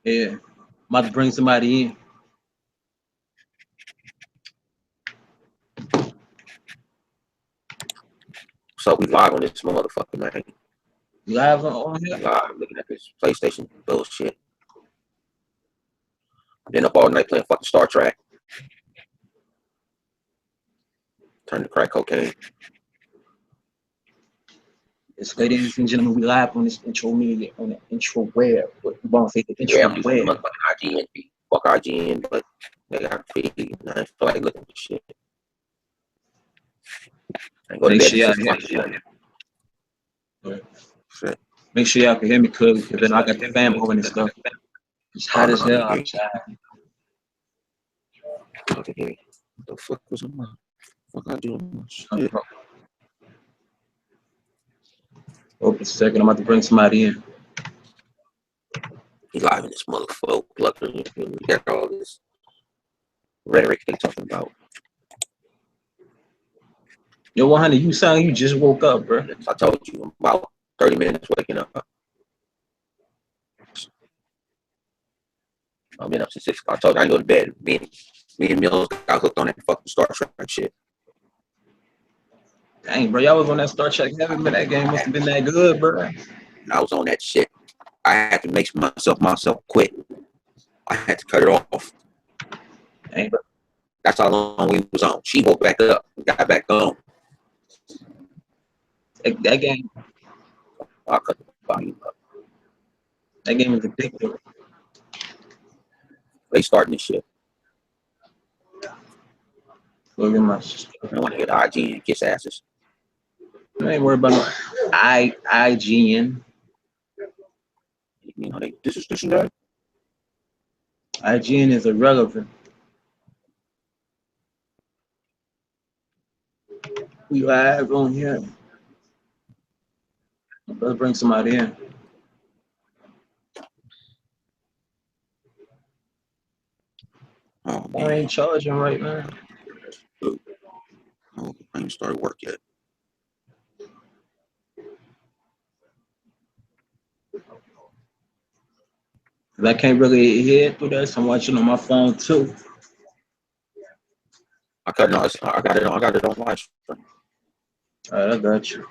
Yeah. I'm about to bring somebody in. So we live on this motherfucker, man. You live on here? Live looking at this PlayStation bullshit. Been up all night playing fucking Star Trek. Turn to crack cocaine. Yes, ladies and gentlemen, we live on this intro media, on the intro web. What you want to say the intro Yeah, I'm using the web? motherfucking IGN. Fuck IGN, but they got feed. I feel like looking at this shit. I go to Make bed sure y'all at 6 o'clock. Shit. Make sure y'all can hear me, cause then I got the fan blowing and stuff. It's hot as hell outside. Okay, what the fuck was my fuck I doing? Shit. Hold a second, I'm about to bring somebody in. He's live in this motherfucker. We got all this rhetoric they talking about. Yo, 100, you sound you just woke up, bro. I told you about 30 minutes waking up. I've been up since 6 o'clock. I told you I go to bed. Me and Mills got hooked on that fucking Star Trek shit. Dang, bro, y'all was on that Star Trek heavy, but that game must have been that good, bro. I was on that shit. I had to make myself quit. I had to cut it off. Dang, bro. That's how long we was on. She woke back up, got back on. That game, I cut the volume up. that game is addictive. They starting this shit. Look at my. I want to get IG and kiss asses. I ain't worried about no IGN. You know, this is that. IGN is irrelevant. We live on here. Let's bring somebody in. Oh, I ain't charging right now. I ain't started work yet. I can't really hear through that, so I'm watching on my phone too. I got it on live stream. All right, I got you.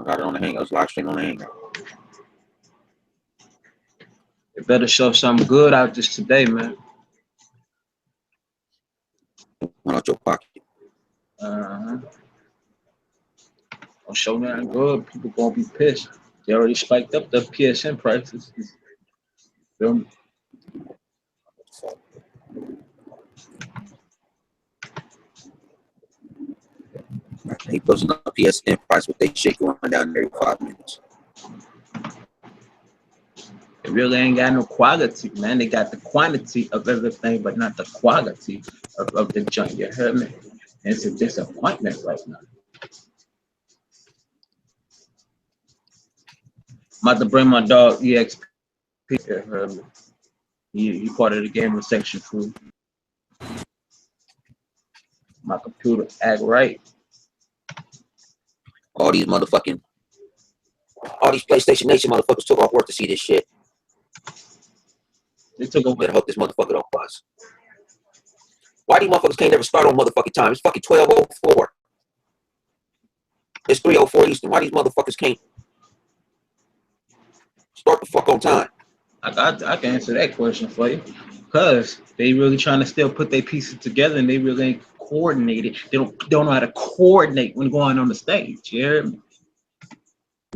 I got it on the Hangout. Live stream on the Hangout. It better show something good out this today, man. One out your pocket. Don't show nothing good. People gonna be pissed. They already spiked up the PSN prices. Feel me? They posting up PSN price, but they shit going down every 5 minutes. It really ain't got no quality, man. They got the quantity of everything, but not the quality of the junk. You heard me? And it's a disappointment right now. I'm about to bring my dog EXP. You heard me? He part of the gamer section crew. My computer act right. All these PlayStation Nation motherfuckers took off work to see this shit. They took over. Better hope this motherfucker don't bust. Why these motherfuckers can't never start on motherfucking time? It's fucking 12:04. It's 3:04 Eastern. Why these motherfuckers can't start the fuck on time? I can answer that question for you. Because they really trying to still put their pieces together and they really ain't coordinated. They don't know how to coordinate when going on the stage. You hear me?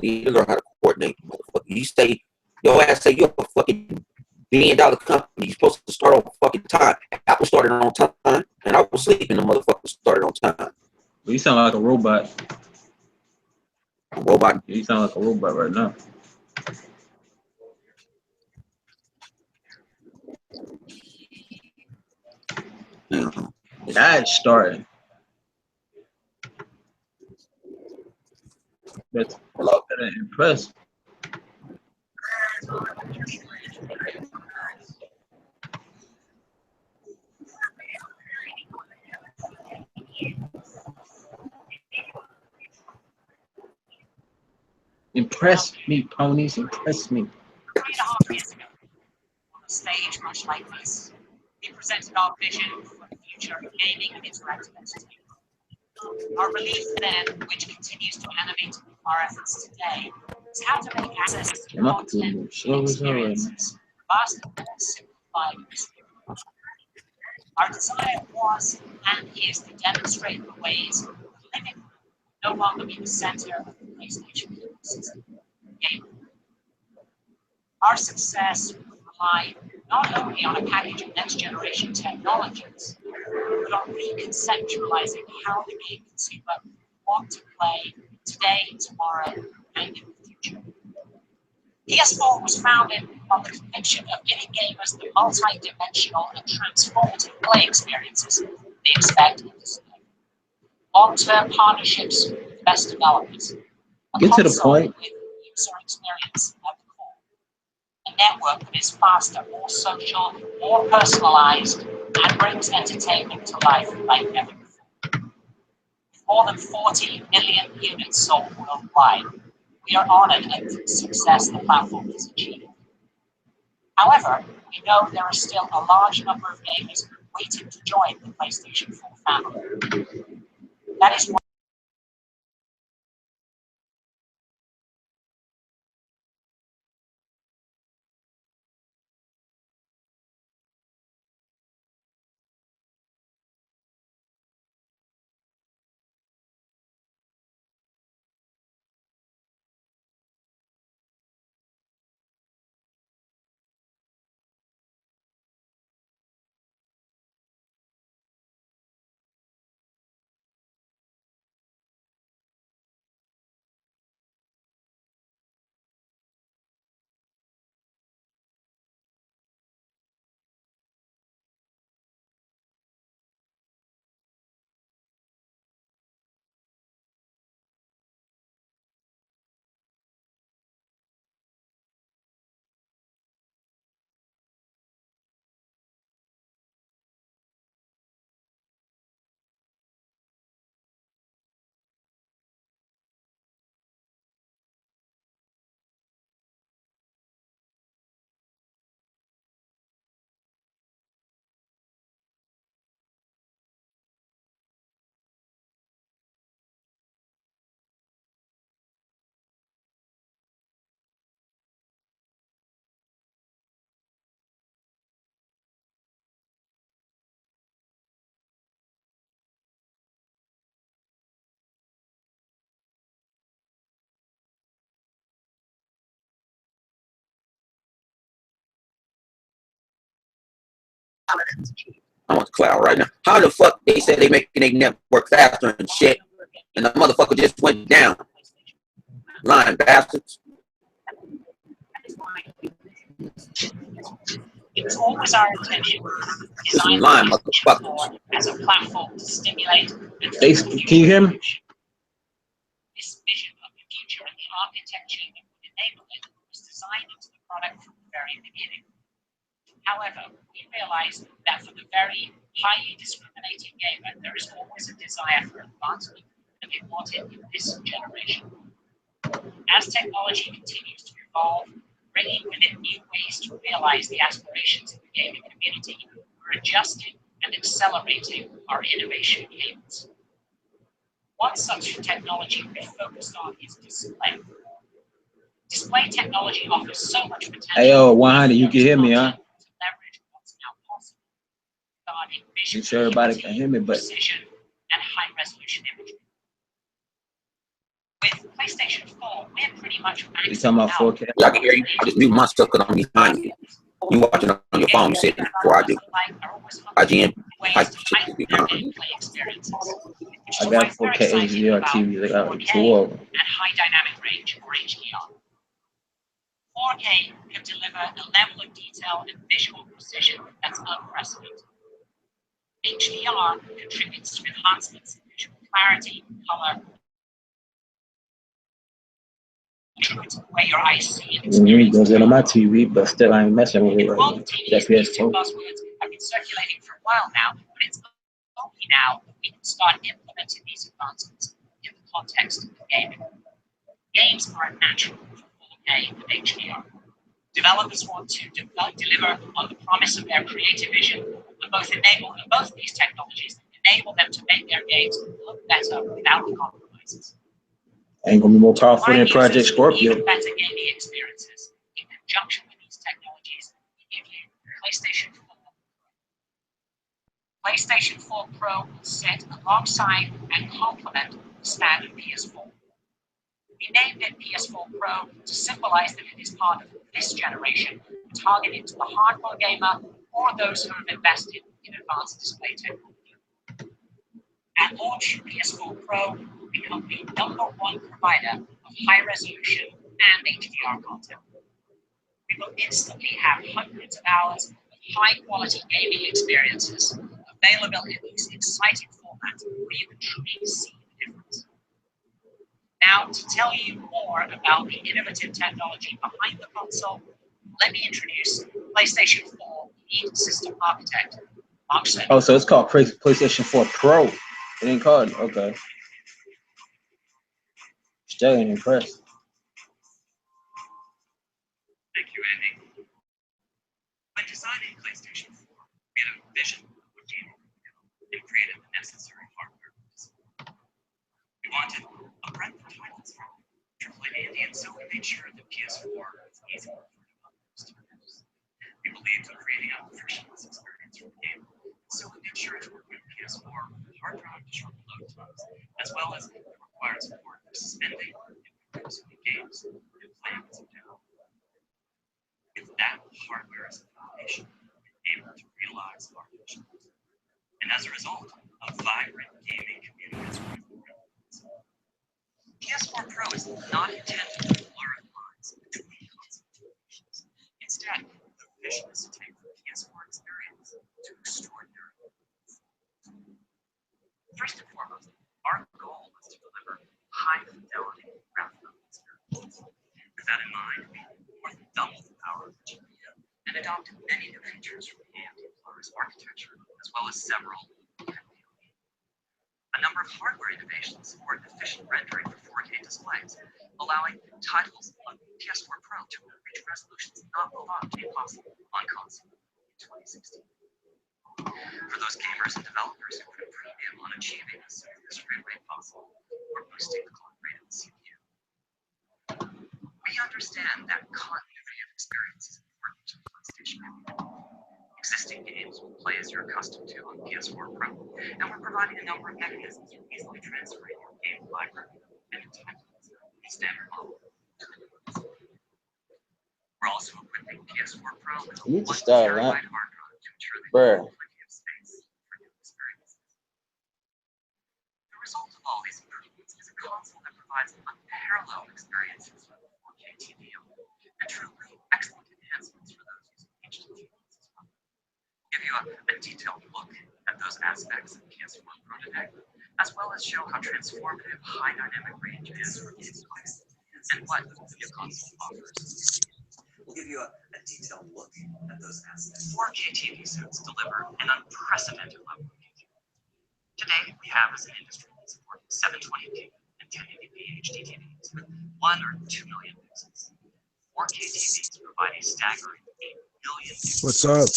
You learn how to coordinate, motherfucker. You say, your ass say you're a fucking $1 billion company. You're supposed to start on fucking time. Apple started on time, and I was sleeping. The motherfucker started on time. Well, you sound like a robot. A robot. You sound like a robot right now. That's starting. That's impressed. Impress me, ponies. Impress me. 3.5 years ago, on a stage much like this, we presented our vision for the future of gaming and interactive entertainment. Our belief then, which continues to animate our efforts today, is how to make access to content and experiences faster and simplified. Our desire was and is to demonstrate the ways living will no longer be the center of the PlayStation ecosystem. Our success would rely not only on a package of next-generation technologies, but on reconceptualizing how the game consumer want to play today, tomorrow, and in the future. PS4 was founded on the conviction of giving gamers the multi-dimensional and transformative play experiences they expect and deserve. Long-term partnerships with the best developers. Get to the point. With user experience at the core. A network that is faster, more social, more personalized, and brings entertainment to life like never before. With more than 40 million units sold worldwide, we are honored at the success the platform has achieved. However, we know there are still a large number of gamers waiting to join the PlayStation 4 family. That is why I want the cloud right now. How the fuck they said they making their network faster and shit, and the motherfucker just went down? Lying bastards. it was always our intention to design lying the motherfuckers as a platform to stimulate and Can you hear me? This vision of the future and the architecture that would enable it was designed into the product from the very beginning. However, we realized that for the very highly discriminating gamer, there is always a desire for advancement that we wanted in this generation. As technology continues to evolve, bringing with it new ways to realize the aspirations of the gaming community, we're adjusting and accelerating our innovation cadence. One such technology we're focused on is display. Display technology offers so much potential. Hey, yo, 100, you can hear me, huh? To leverage what's now possible regarding visual I'm sure everybody can hear me, but precision and high resolution imagery. With PlayStation 4, we're pretty much you talking about 4K? Yeah, I can hear you. I just mute my stuff because I'm behind you. You watching on your phone, you said before I do. IGN type shit is behind you. I got 4K HDR TVs. I got 2 of them. And high dynamic range or HDR. 4K can deliver a level of detail and visual precision that's unprecedented. HDR contributes to enhancements in visual clarity, color, to the way your eyes see and experience. Goes into my TV, but still I ain't messing with it right now. That's PS4. Buzzwords have been circulating for a while now, but it's only now that we can start implementing these advancements in the context of gaming. Games are natural for 4K and HDR. Developers want to deliver on the promise of their creative vision, and both these technologies enable them to make their games look better without the compromises. Ain't gonna be more powerful than Project Scorpio. Even better gaming experiences in conjunction with these technologies give you PlayStation 4. PlayStation 4 Pro will sit alongside and complement the standard PS4. We named it PS4 Pro to symbolize that it is part of this generation, targeted to the hardcore gamer or those who have invested in advanced display technology. At launch, PS4 Pro will become the #1 provider of high-resolution and HDR content. We will instantly have hundreds of hours of high-quality gaming experiences available in this exciting format where you can truly see the difference. Now, to tell you more about the innovative technology behind the console, let me introduce PlayStation 4 lead system architect, Mark Cerny. Oh, so it's called PlayStation 4 Pro. It ain't called, okay. Still ain't impressed. Thank you, Andy. When designing PlayStation 4, we had a vision of gaming and created the necessary hardware. We wanted a breadth of titles from AAA Indie, and so we made sure that PS4 was easy for developers to use. We believed in creating a frictionless experience for the game, so we made sure to work with PS4 with hard drive to shorten load times, as well as the required support for suspending and producing games and playing them down. With that hardware as a foundation, we were able to realize our vision. And as a result, a vibrant gaming community has grown. PS4 Pro is not intended to blur the lines between console generations. Instead, the vision is to take the PS4 experience to extraordinary levels. First and foremost, our goal was to deliver high-fidelity graphical experiences. With that in mind, we more than doubled the power of the GPU and adopted many new features from the AMD Polaris architecture, as well as several A number of hardware innovations support efficient rendering for 4K displays, allowing titles on PS4 Pro to reach resolutions not thought to be possible on console in 2016. For those gamers and developers who put a premium on achieving the smoothest frame rate possible or boosting the clock rate of the CPU, we understand that continuity of experience is important to the PlayStation. Existing games will play as you're accustomed to on PS4 Pro, and we're providing a number of mechanisms for easily transferring your game library and entitlements in standard model. We're also equipping PS4 Pro with a 1 terabyte hard drive to ensure that you have plenty of space for new experiences. The result of all these improvements is a console that provides unparalleled experiences with 4K TV and truly excellent enhancements for those using HD TVs as well. Give you a detailed look at those aspects of PS4 Pro today, as well as show how transformative high dynamic range is for gameplay and what the new console offers. We'll give you a detailed look at those aspects. 4K TV sets deliver an unprecedented level of engagement. Today, we have as an industry support 720p and 1080p HD TVs with 1 or 2 million pixels. 4K TVs provide a staggering 8 million pixels. What's up?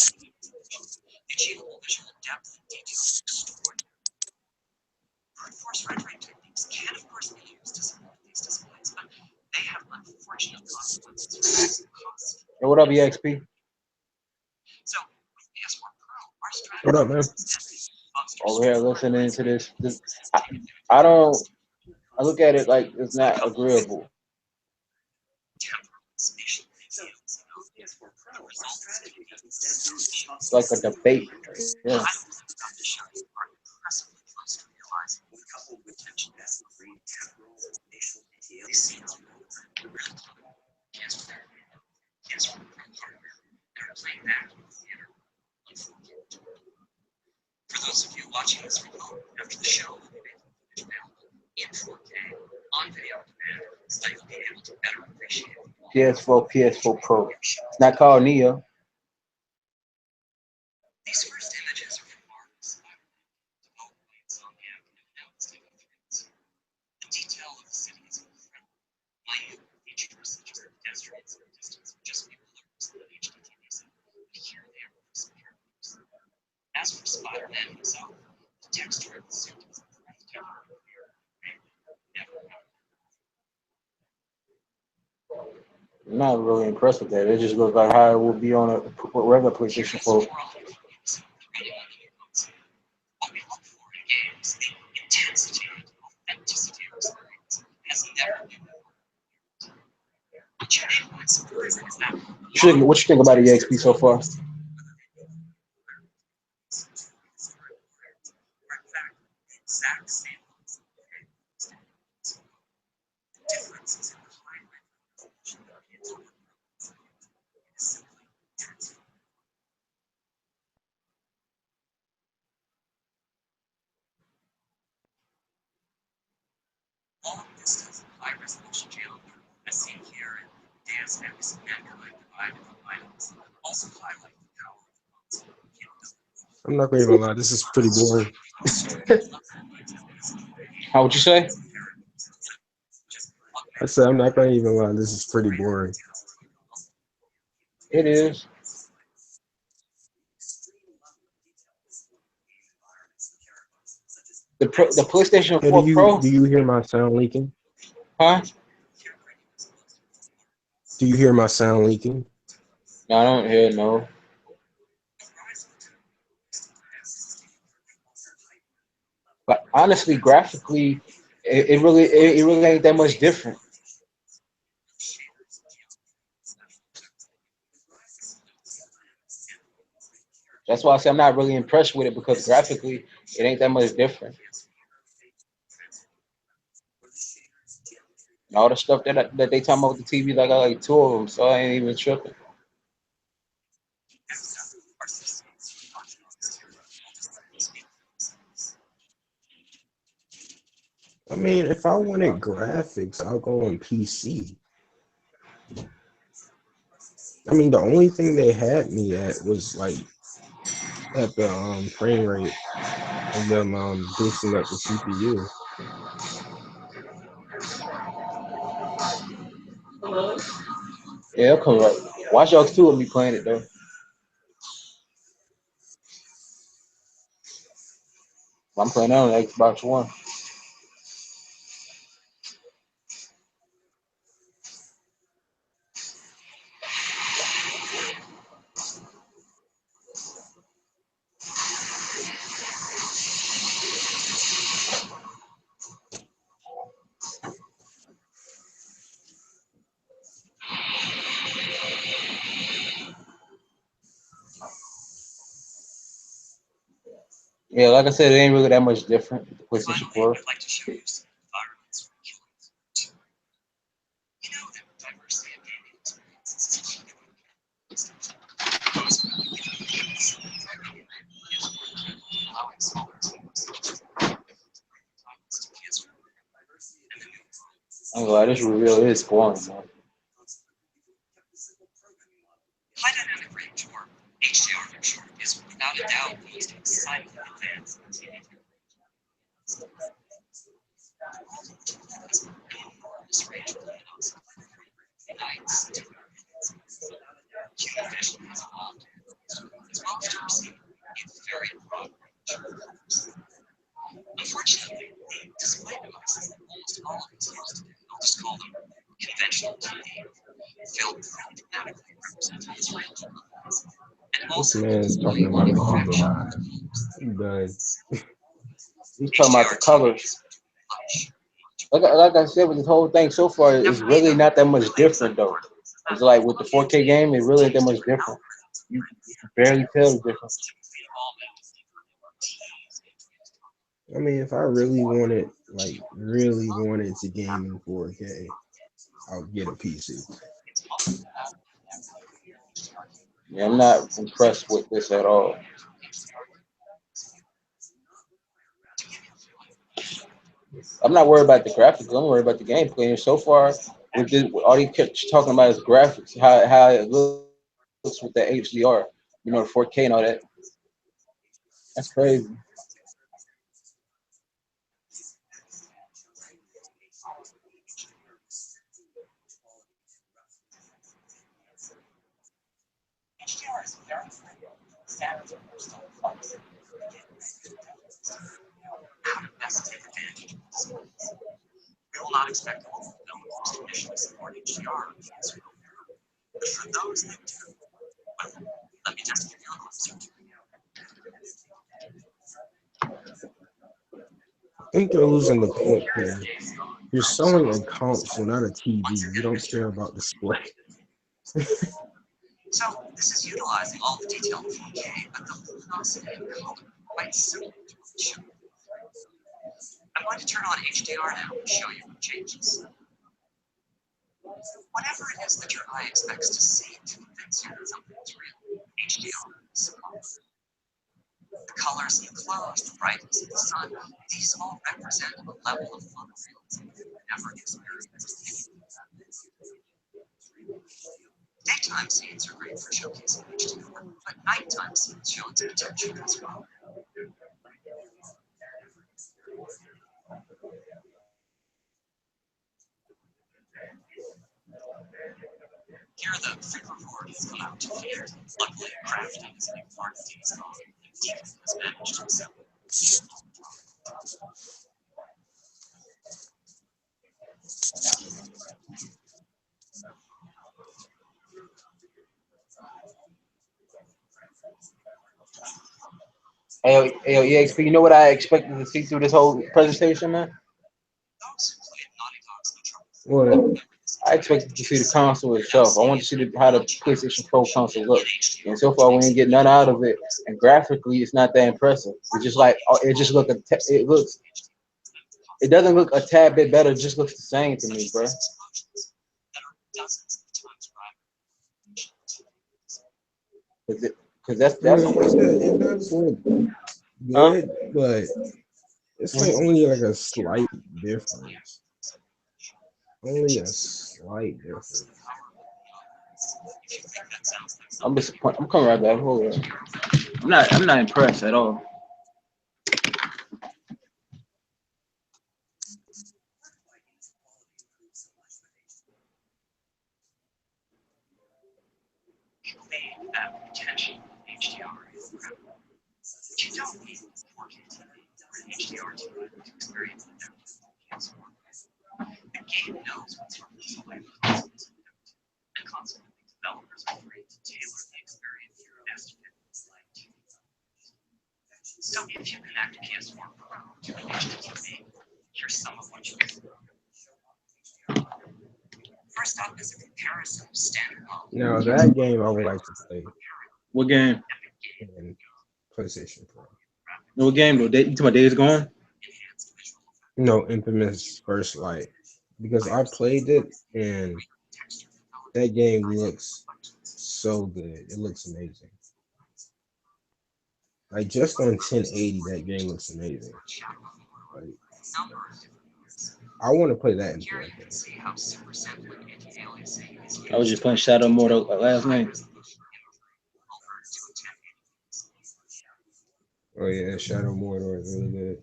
The achievable visual depth and detail is extraordinary. Brute force rendering techniques can, of course, be used to support these displays, but they have unfortunate consequences for cost. Hey, what up, EXP? So, with PS4 Pro, our strategy What up, man? Over here listening to this. I don't. I look at it like it's not agreeable. It's like a debate. Yeah. For those of you watching this from home after the show, we'll be making the video in 4K on video demand so that you'll be able to better appreciate it. PS4 Pro. It's not called Neo. These first images are from Mark's development on the app and announced events. The detail of the city is incredible. Minute features such as the pedestrians and distance would just be blurred. As for Spider-Man himself, the texture of the suit is I'm not really impressed with that. It just looks like how it would be on a regular PlayStation 4. What we look for in games, the intensity and authenticity of experience has never been more. What you need with surprising is that What you think about EXP so far? long distance high resolution geometry, as seen here in dance Android divided items, also highlight the power of the I'm not gonna even lie, this is pretty boring. How would you say? I said I'm not gonna even lie, this is pretty boring. It is. The PlayStation Hey, 4 Pro, do you hear my sound leaking? huh? Do you hear my sound leaking? No, I don't hear no. But honestly, graphically, it really ain't that much different. That's why I say I'm not really impressed with it because graphically, it ain't that much different. And all the stuff that they talking about with the TV, I got like two of them, so I ain't even tripping. I mean, if I wanted graphics, I'll go on PC. I mean, the only thing they had me at was like at the frame rate of them boosting up the CPU. Yeah, it'll come right. Watch Dogs 2 will be playing it though. I'm playing that on the Xbox One. Yeah, like I said, it ain't really that much different. The PlayStation 4. I'd like to show you some environments for killings. You know that diversity of gaming experiences allowing smaller teams I'm glad this reveal is boring, man. high dynamic range, or HDR for short, is without a doubt the most exciting advance in TV. Enormous range of luminosity, nights to human vision has evolved, as well as to receive a very broad range. Unfortunately, the display devices that almost all of us use today, I'll just call them conventional TV, fail pretty dramatically representing this range of levels. And This also, man's talking about the color. I'm done. He's talking about the colors. Like I said, with this whole thing so far, it's really not that much different though. It's like with the 4K game, it really ain't that much different. You can barely tell the difference. I mean, if I really wanted to game in 4K, I'll get a PC. Yeah, I'm not impressed with this at all. I'm not worried about the graphics. I'm worried about the gameplay. And so far, with all he kept talking about is graphics, how it looks with the HDR, the 4K and all that. That's crazy. HDR is very standard for most electronics. How to best take advantage of this. We will not expect all the films to initially support HDR, but for those that do, well, let me just give you a glimpse or two. I think they're losing the point here. You're selling a console, not a TV. You don't care about display. So this is utilizing all the detail of 4K, but the luminosity and color are quite similar to what it should be. I'm going to turn on HDR now and show you what changes. Whatever it is that your eye expects to see to convince you that something is real, HDR is supposed. The colors in the clothes, the brightness of the sun, these all represent a level of photorealism you've never experienced. Daytime scenes are great for showcasing HDR, but nighttime scenes show its potential as well. Here, the free report has come out to theaters. Luckily, crafting is a big part of these songs, and Deacon has managed to sell it. Hey, EXP, you know what I expected to see through this whole presentation, man? Those who played Naughty Dog's Control What? I expected to see the console itself. I want to see how the PlayStation Pro console looks. And so far, we didn't get none out of it. And graphically, it's not that impressive. It's just like it just look it looks. It doesn't look a tad bit better. It just looks the same to me, bro. explosions that are dozens of times brighter. Because that's It does look huh? good, but it's like only like a slight difference. Only a slight difference. If you think that sounds like I'm something disappointed. I'm coming right back. Hold on. I'm not impressed at all. you believe that potential HDR is incredible, but you don't need 4K TV or an HDR TV to experience the depth of PS4. The game knows what sort of display the console is equipped to, and consequently, developers are free to tailor the experience to best fit the live TV. So if you connect a PS4 Pro to an HD TV, here's some of what you get. First up is a comparison of standard model. Now that game I would like to play What game? in PlayStation Pro. What game though? You talking about Days Gone? Enhanced visual effects, No, Infamous First Light. Because I played it and texture development, that game looks so good. It looks amazing. Like just on 1080, that game looks amazing. shadow of Mordor, Like number of different modes. I want to play that in Here you 4K. can see how super sampling anti-aliasing is used. I was just playing Shadow Mortal last night. Oh yeah, Shadow Mordor is really good.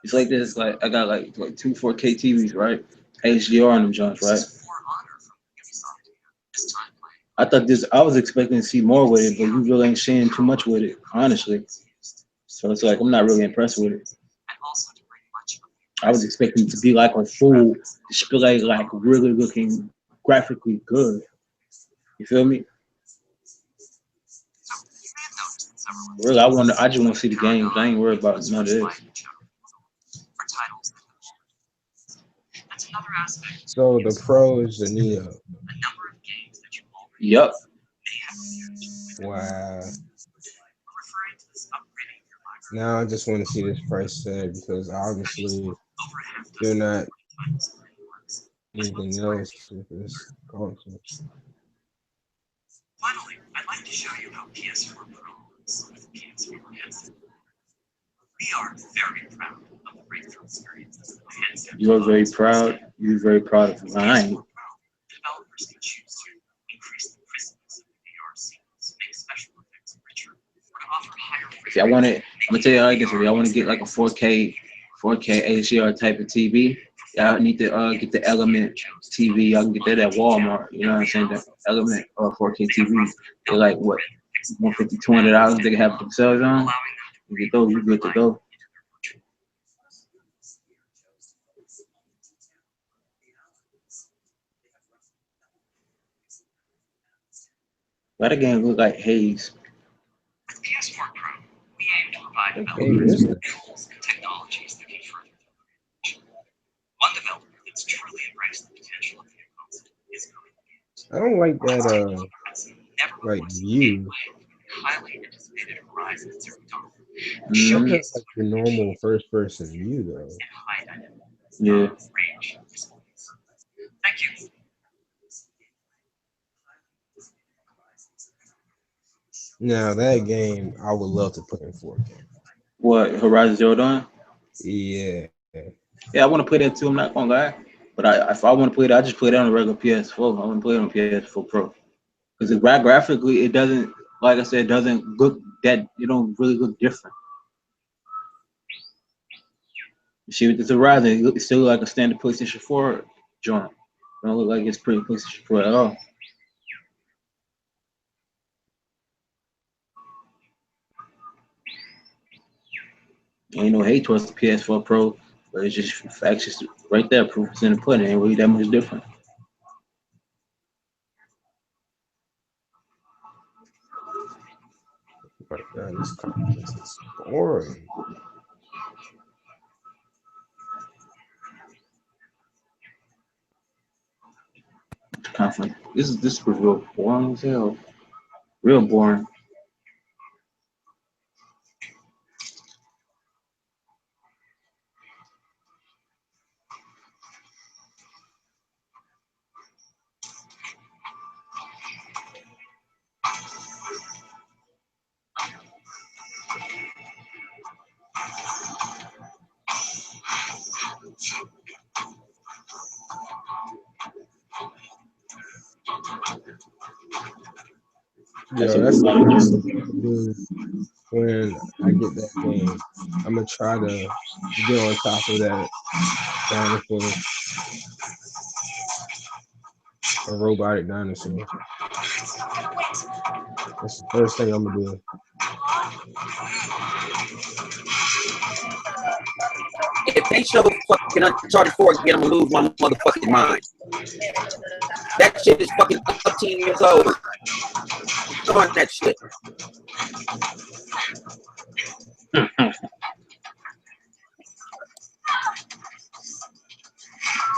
It's like this. Like I got like two 4K TVs, right? HDR on them joints, right? I thought this. I was expecting to see more with it, but you really ain't seeing too much with it, honestly. So it's like I'm not really impressed with it. I was expecting it to be like a full display, like really looking graphically good. You feel me? Really, I just want to see the games. I ain't worried about none of this. That's another aspect. So the Pro is the Neo. A number of games that you already Yup. may have used. Wow. We're referring to this upgrading your library. Now I just want to see this price tag because obviously Over a half they're dozen not titles in the works. anything else with this console. Finally, I'd like to show you how PS4 Pro looks with PS4 headset. We are very proud of the breakthrough experiences that the headset You're very provides. proud. You're very proud of mine. PS4 Pro, developers can choose to increase the crispness of the VR scenes, make special effects richer, or to offer higher frame See, I want it. I'm gonna tell you like this. If I want to get like a 4K HDR type of TV, y'all need to get the Element TV. Y'all can get that at Walmart. You know what I'm saying? The Element 4K TV. They're like what $150, $200, they can have it themselves on. You get those, you good to go. Why the game look like Haze? With PS4 Pro, we aim to provide What game developers is with this? tools and technologies that can further their creation. One developer that's truly embraced the potential of the new console is Guerrilla Games. I don't like that It's never like before seen view. gameplay of the highly anticipated Horizon Zero Dawn. I have Showcases like the normal first person view though. and high dynamic Yeah. range displays. Thank you. Now that game I would love to put in 4K. What, Horizon Zero Dawn? Yeah. Yeah, I want to play that too. I'm not gonna lie, but if I want to play it, I just play it on a regular PS4. I want to play it on PS4 Pro because graphically, it doesn't. Like I said, it doesn't look that. It don't really look different. You see, with this Horizon, it still look like a standard PlayStation 4 joint. It don't look like it's pretty PlayStation 4 at all. Ain't no hate towards the PS4 Pro, but it's just facts, just right there, proof is in the pudding. Ain't really that much different. My God, this conference is boring. Conflict. This was real boring as hell. Real boring. That's Yo, a that's the good first thing I'm gonna do when I get that game. I'm gonna try to get on top of that dinosaur, a robotic dinosaur. That's the first thing I'm gonna do. If they show fucking Uncharted 4 again, I'm gonna lose my motherfucking mind. That shit is fucking 13 years old. Showing that shit.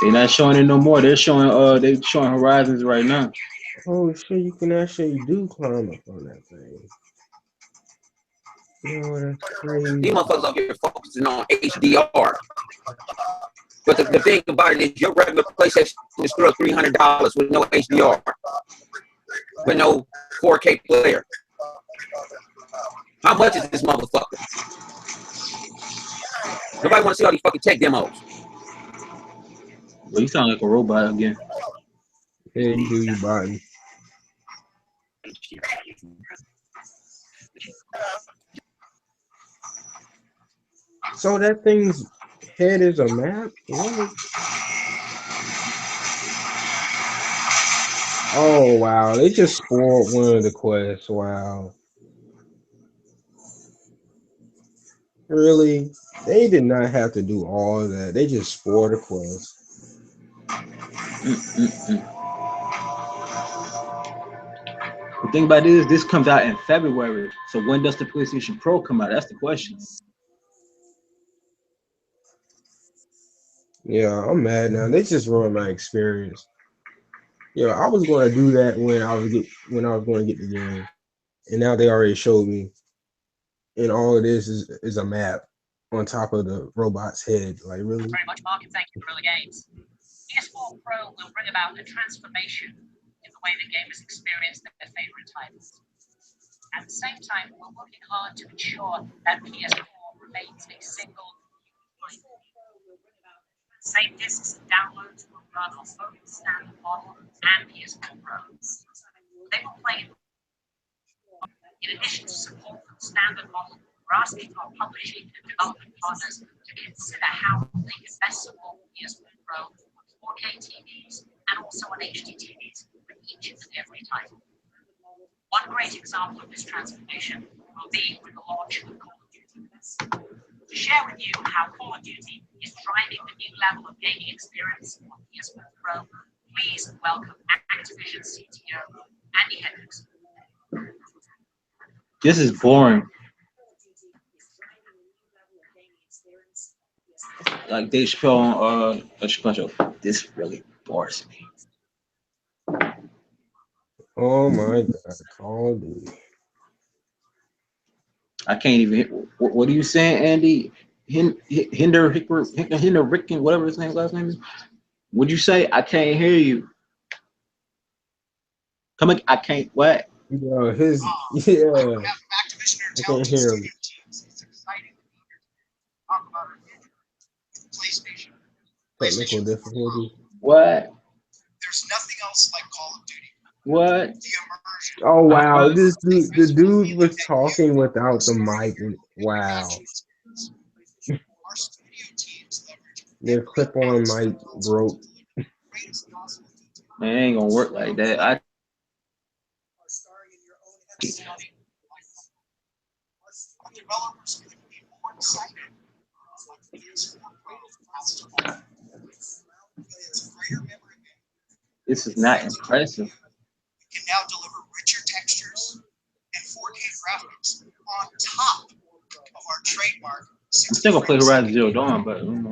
They're not showing it no more. They showing Horizons right now. Oh shit, you can actually do climb up on that thing. Yo, that's These crazy. motherfuckers up here focusing on HDR. But the thing about it is your regular PlayStation is still $300 with no HDR. With no 4K player. How much is this motherfucker? Nobody want to see all these fucking tech demos. Well, you sound like a robot again. Yeah, you do your button. So that thing's head is a map? What? Oh wow, they just spoiled one of the quests. Wow. Really? They did not have to do all of that. They just spoiled the quest. Mm-mm-mm. The thing about it is, this comes out in February. So when does the PlayStation Pro come out? That's the question. Yeah, I'm mad now. They just ruined my experience. Yeah, I was going to do that when I was going to get the game, and now they already showed me, and all it is a map on top of the robot's head. Like really? Very much, Mark, and thank you, Guerrilla Games. PS4 Pro will bring about a transformation in the way that gamers experience their favorite titles. At the same time, we're working hard to ensure that PS4 remains a single same discs and downloads will run on both the standard model and PS4 Pro. They will play in addition to support for the standard model. We're asking our publishing and development partners to consider how they can best support PS4 Pro on 4K TVs and also on HD TVs with each and every title. One One great example of this transformation will be with the launch of Call of Duty. To share with you how Call of Duty is driving the new level of gaming experience on PS4 Pro, please welcome Activision CTO Andy Hendricks. This is boring. Like Dave Chappelle on a Chappelle show. This really bores me. Oh my God, Call of Duty. I can't even. What are you saying, Andy? Hinder Ricken, whatever his last name is. What'd you say? I can't hear you. Come again. I can't. What? Yo, his yeah, Activision are I telling can't hear him. studio teams it's exciting to be here today. Talk about our future. PlayStation. Technical PlayStation 4 Pro. difficulties. What? There's nothing else like Call of Duty. What? The immersion. Oh wow, Uh, this dude, the Physical dude feeling was that talking you without the story mic. Wow, interaction experience. Our studio teams leverage their every clip-on ounce of mic technology broke. to deliver the greatest possible detail. Man, it ain't gonna work like that. Are starring in your own episode. Our developers couldn't be more excited. Like the PS4 Pro has to all. It's greater memory bandwidth. This is not impressive. We can now deliver richer textures and 4K graphics on top of our trademark I'm 60 still gonna play frames. Horizon Zero Dawn, but you know.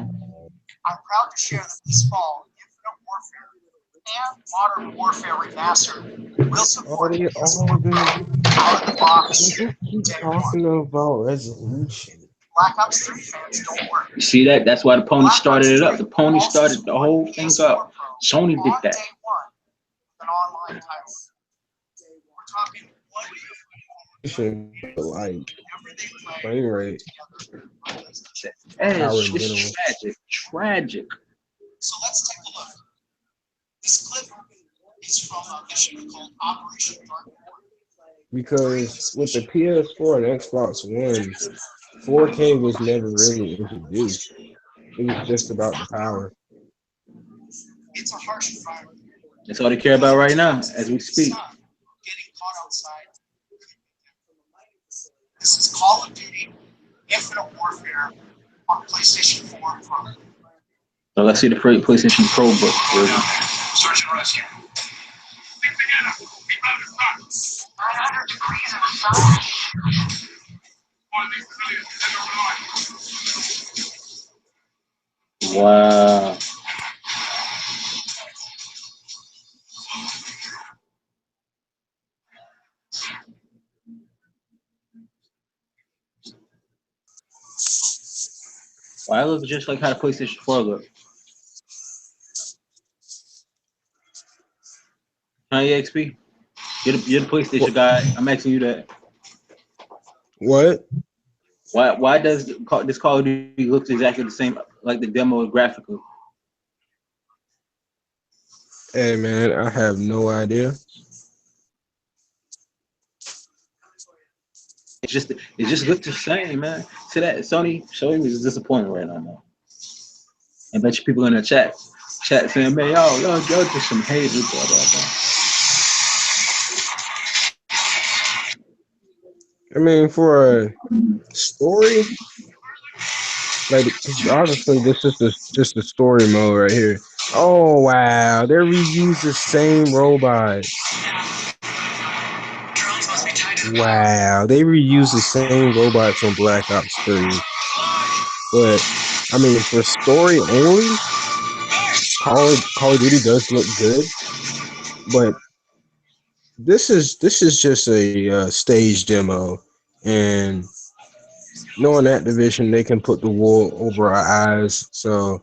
I'm proud to share that this fall, Infinite Warfare and Modern Warfare Remastered will support All the out of the box people keep day talking one. about resolution. Black Ops 3 fans, don't worry. You see that? That's why the pony Black started Ops it up. 3 The pony also started the whole support thing PS4 up. Pro Sony did on that. day one with an online title. We're talking one Like whenever they play frame rate, together on PlayStation. That power is in just general. tragic. Tragic. So let's take a look. This clip is from a mission called Operation Dark War. Because with the PS4 and Xbox One, 4K was never really introduced. It was just about the power. It's a harsh environment. That's all they care about right now as we speak. Getting caught outside. This is Call of Duty Infinite Warfare on PlayStation 4 Pro. So let's see the PlayStation Pro book. Search and rescue. Think together. Keep out of the 900 degrees in the sun. One of these civilians is in the line. Wow. Why it looks just like how the PlayStation 4 look. Huh, EXP? You're the PlayStation guy. I'm asking you that. What? Why does this Call of Duty looks exactly the same like the demo graphically? Hey man, I have no idea. It just looks the same, man. See that Sony is disappointing right now, man. I bet you people in the chat saying, man, y'all just some haters, blah blah blah. I mean, for a story, like obviously this is just the story mode right here. Oh wow, they reused the same robots. Wow, they reused the same robots from Black Ops 3. But I mean, for story only, Call of Duty does look good. But this is just a stage demo, and knowing that division, they can put the wool over our eyes. So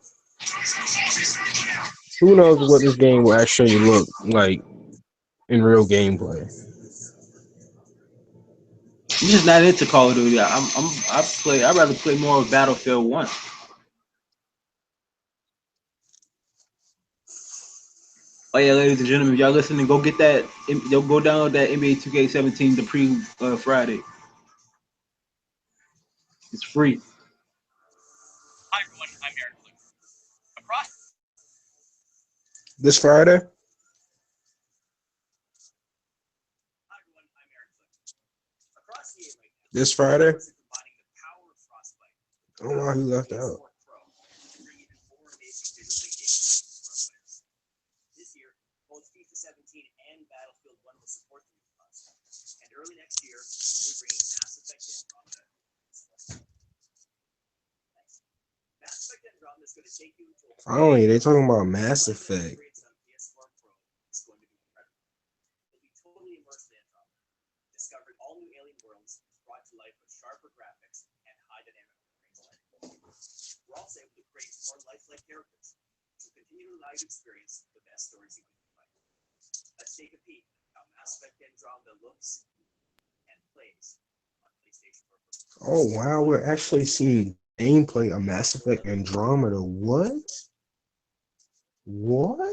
who knows what this game will actually look like in real gameplay. I'm just not into Call of Duty. I'd rather play more of Battlefield 1. Oh yeah, ladies and gentlemen, if y'all listening, go get that. You'll go download that NBA 2K17 the pre Friday. It's free. Hi everyone, I'm Eric Blue. Across This Friday? This Friday? I don't know why he left out. This year, both FIFA 17 and Battlefield 1 will support the new consoles. And early next year, we're bringing Mass Effect Andromeda. Mass Effect Andromeda is going to take you into a Finally, they talking about Mass Effect. experience on PS4 Pro. It's going to be incredible. You'll be totally immersed in Andromeda, discovering all new alien worlds brought to life with sharper graphics and high dynamic range. We're also able to create more lifelike characters to continue to allow you to experience the best stories you can find. Let's take a peek at how Mass Effect Andromeda looks and plays on PlayStation 4. Oh wow, we're actually seeing gameplay of Mass Effect Andromeda. What? What?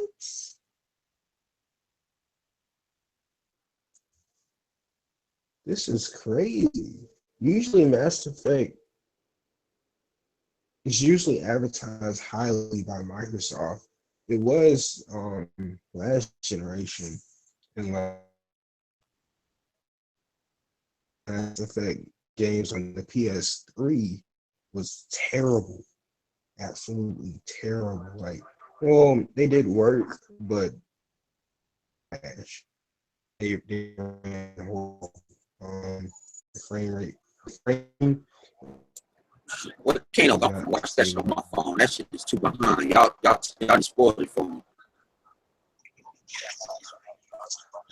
This is crazy. Usually Mass Effect is usually advertised highly by Microsoft. It was last generation, and like Mass Effect games on the PS3 was terrible, absolutely terrible. Like, well, they did work, but trash. They ran horrible. The frame rate, frame What can't was go not watch that shit on stable. my phone? That shit is too behind. Y'all just spoiled it for me.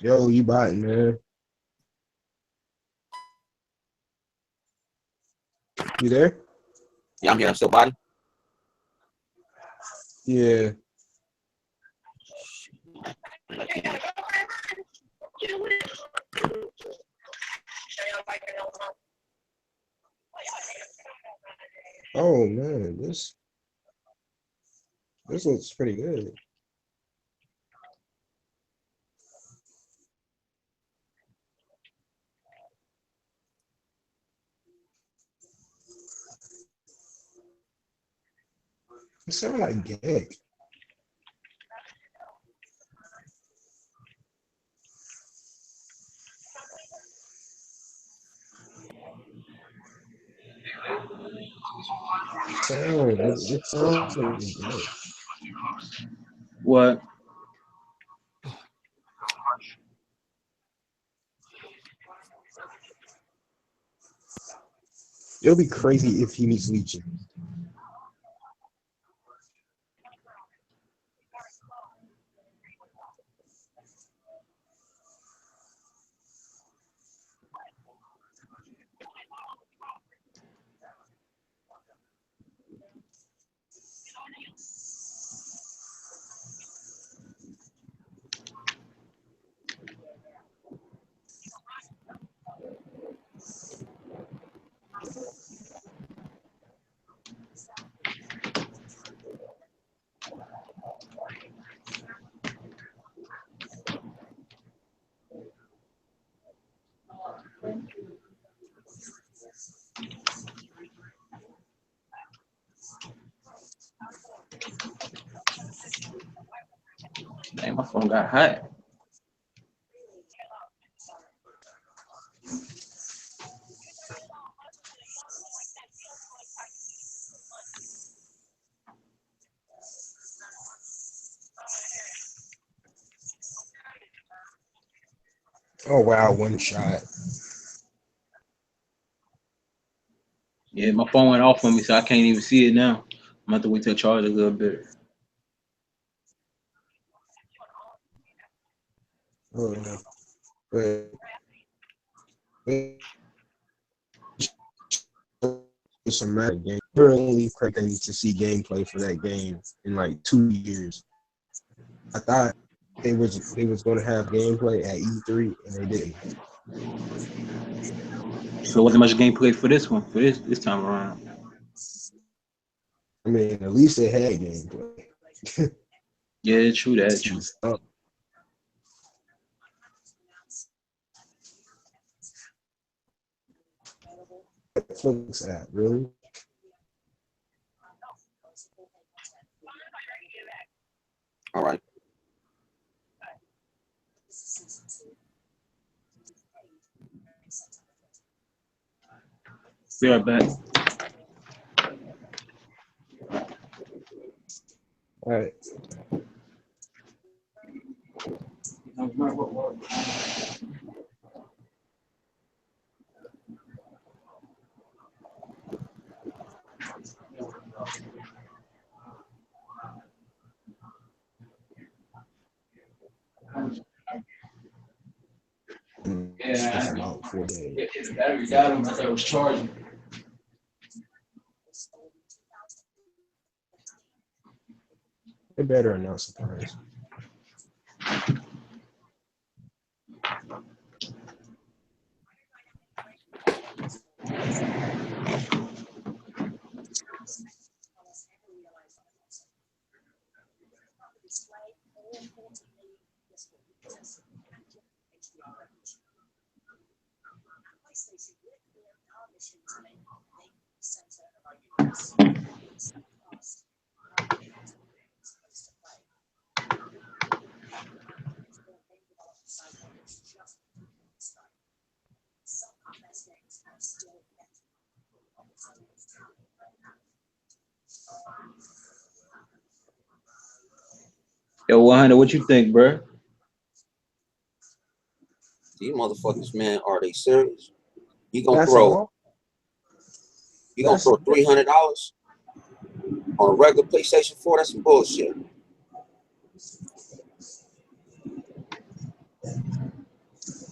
Yo, you botting, man? You there? Yeah, I'm here. I'm still body. Yeah. Oh man, this looks pretty good. It sounds like gag. It sounds like gag. What? It'll be crazy if he meets Legion. Dang, my phone got hot. Oh wow, one shot. Yeah, my phone went off on me, so I can't even see it now. I'm gonna have to wait till it charge a little bit. Oh no. But it's a matter game. Really expecting to see gameplay for that game in like 2 years. I thought they was going to have gameplay at E3 and they didn't. So wasn't much gameplay for this one, for this time around. I mean, at least they had gameplay. Yeah, true that, See true. stuff. Netflix app, really? All right. Be right back. All right. It's Yeah, about 4 days. the battery died on. I thought it was charging. They better announce the price. Yo, 100, what you think, bro? These motherfuckers, man, are they serious? You gonna That's throw all. you gonna That's throw $300 on a regular PlayStation 4? That's some bullshit.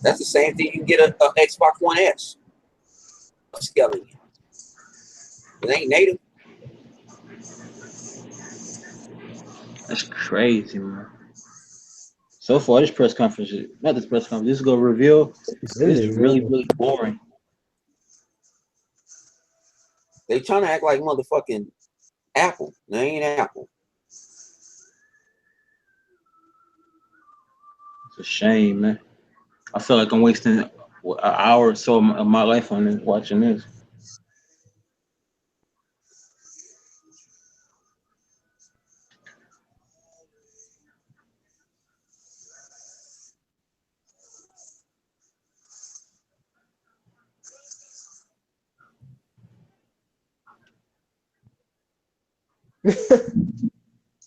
That's the same thing you can get a Xbox One S. Skeleton. It ain't native. That's crazy, man. So far, this press conference, not this press conference, this is gonna reveal. it's This is ending. really, really boring. They trying to act like motherfucking Apple. They ain't Apple. It's a shame, man. I feel like I'm wasting an hour or so of my life on this, watching this.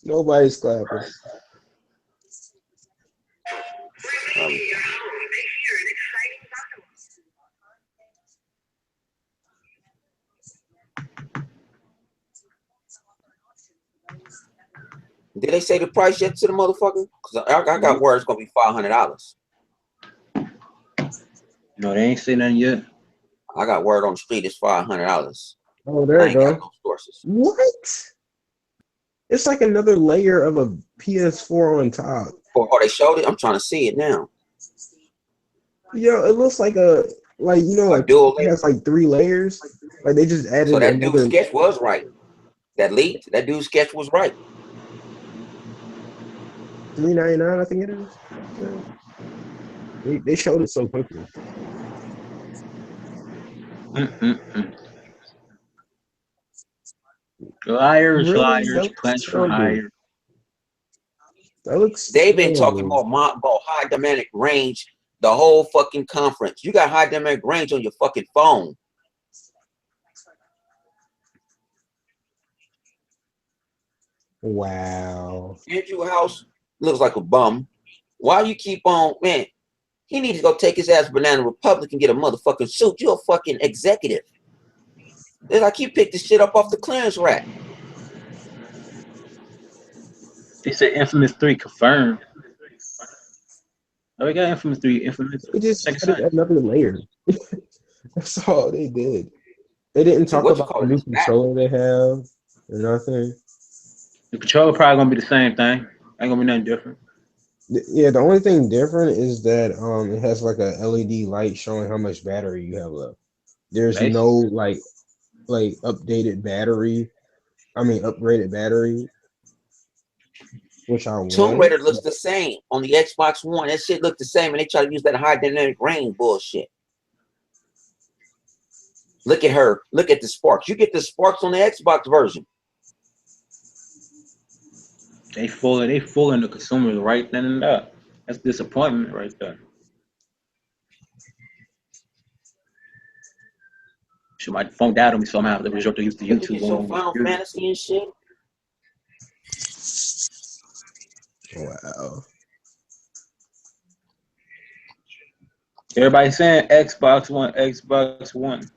Nobody's clapping. Um, did they say the price yet to the motherfucker? Cause I got word it's gonna be $500. No, they ain't say nothing yet. I got word on the street it's $500. Oh, there I you ain't got go. no sources. What? It's like another layer of a PS4 on top. Oh, they showed it. I'm trying to see it now. Yo, it looks like a A like dual it layer. has like 3 layers. Like they just So added that dude's another. sketch was right. That leaked. That dude's sketch was right. $399, I think it is. They showed it so quickly. Mm-mm-mm. Liars, Really? liars, That looks plans for terrible. hire. That looks They've been talking terrible. about high dynamic range the whole fucking conference. You got high dynamic range on your fucking phone. Wow. Andrew House looks like a bum. Why you keep on, man? He needs to go take his ass to Banana Republic and get a motherfucking suit. You're a fucking executive. It's like he picked this shit up off the clearance rack. They said Infamous 3 confirmed. Oh, we got Infamous 3, Infamous They just Second added Son. another layer. That's all they did. They didn't And talk what you about the call it new is back. controller they have or nothing. The controller probably gonna be the same thing. Ain't gonna be nothing different. Yeah, the only thing different is that it has like a LED light showing how much battery you have left. There's no Basically. like updated battery. I mean upgraded battery, which I Tomb want. Raider looks the same on the Xbox One. That shit looked the same, and they try to use that high dynamic range bullshit. Look at her. Look at the sparks. You get the sparks on the Xbox version. They fooling the consumers right then and there. That's disappointment right there. Shit, my phone died on me, so I'm gonna have to resort to use the Look at YouTube this, your on my Final computer. Fantasy and shit. Wow. Everybody saying Xbox One, Xbox One.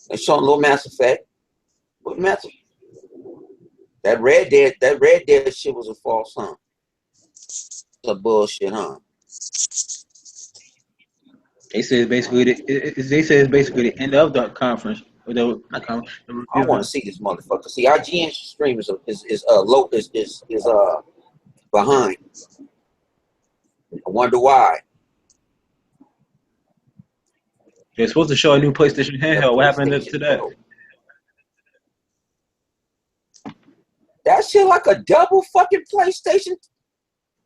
They showing a little Mass Effect. What Mass? That Red Dead shit was a false, huh? A bullshit, huh? They said basically they said it's basically the end of the conference. Or the not conference. The I review. want to see this motherfucker. See, IGN stream is low is behind. I wonder why. They're supposed to show a new PlayStation That handheld. What happened to PlayStation that? Pro. That shit like a double fucking PlayStation.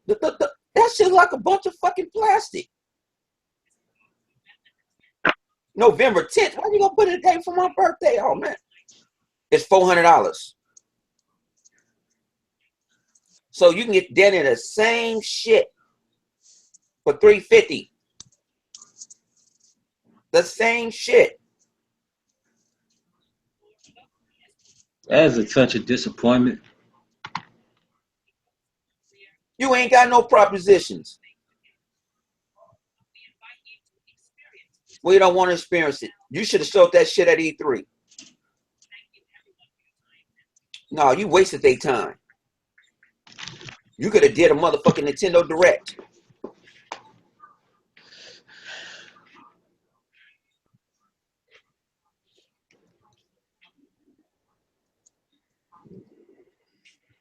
That shit like a bunch of fucking plastic. November 10th. Why you gonna put it a day for my birthday? Oh man. It's $400. So you can get that in the same shit for $350. The same shit. That is such a disappointment. You ain't got no propositions. We don't want to experience it. You should have showed that shit at E3. No, you wasted their time. You could have did a motherfucking Nintendo Direct.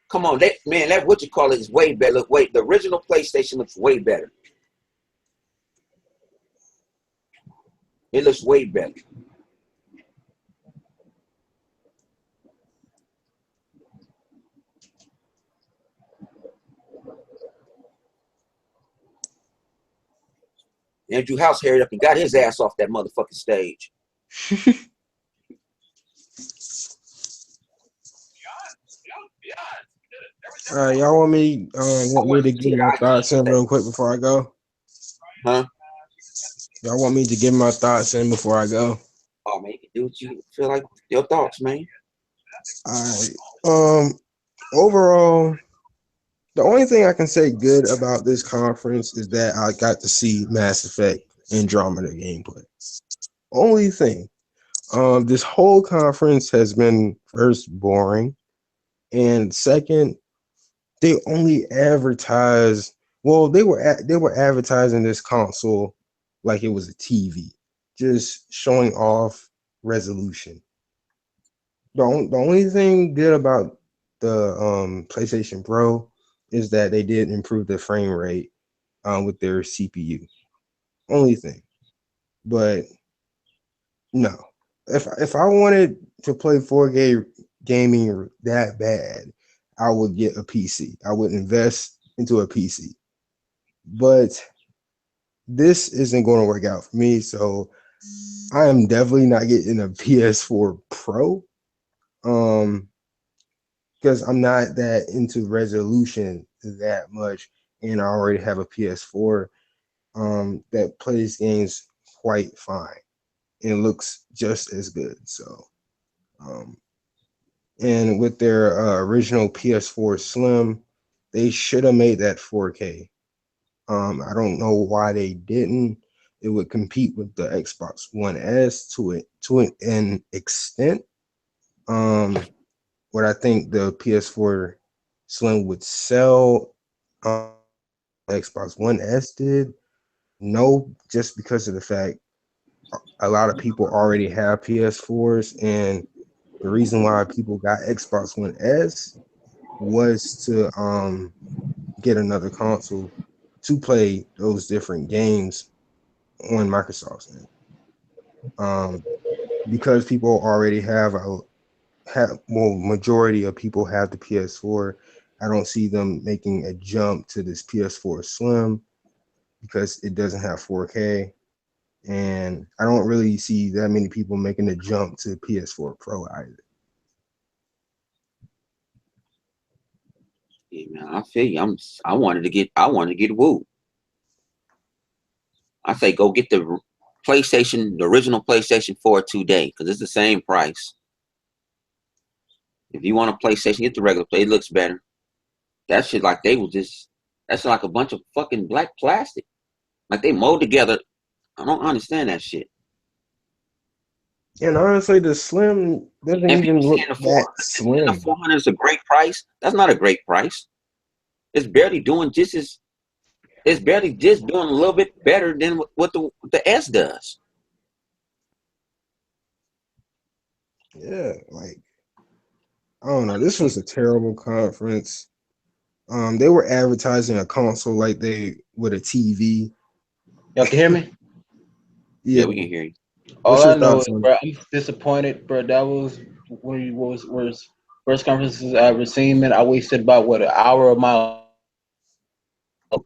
Come on, that what you call it is way better. Look, wait, the original PlayStation looks way better. It looks way better. Andrew House hurried up and got his ass off that motherfucking stage. Y'all want me to give Yeah, my I thoughts in real quick before I go? huh? Y'all want me to give my thoughts in before I go? Oh man, you can do what you feel like. Your thoughts, man. All right. Overall, the only thing I can say good about this conference is that I got to see Mass Effect Andromeda gameplay. Only thing. This whole conference has been first boring, and second, they only advertised. Well, they were advertising this console like it was a TV, just showing off resolution. The only thing good about the PlayStation Pro is that they did improve the frame rate with their CPU. Only thing, but no. If I wanted to play 4K gaming that bad, I would get a PC. I would invest into a PC. But this isn't going to work out for me, so I am definitely not getting a PS4 Pro. Because I'm not that into resolution that much, and I already have a PS4 that plays games quite fine and looks just as good. So, um, and with their original PS4 Slim, they should have made that 4K. I don't know why they didn't. It would compete with the Xbox One S to an extent. What I think the PS4 Slim would sell, Xbox One S did. No, just because of the fact a lot of people already have PS4s, and the reason why people got Xbox One S was to get another console to play those different games on Microsoft's end. Um, because people already have well, majority of people have the PS4. I don't see them making a jump to this PS4 Slim because it doesn't have 4K, and I don't really see that many people making a jump to PS4 Pro either. Yeah, man, I feel you. I wanted to get woo. I say go get the PlayStation, the original PlayStation 4 today, because it's the same price. If you want a PlayStation, get the regular play. It looks better. That shit like they was just that's like a bunch of fucking black plastic. Like they mold together. I don't understand that shit. And honestly, the Slim doesn't And even people look saying the that 400, the slim. 400 is a great price. That's not a great price. It's barely doing just as it's barely just doing a little bit better than what the S does. Yeah, like I don't know. This was a terrible conference. They were advertising a console like they with a TV. Y'all can hear me? Yeah, Yeah. we can hear you. What's All your I know is, thoughts on bro, I'm disappointed, bro. That was one of the worst first conferences I ever seen, man. I wasted about what an hour of my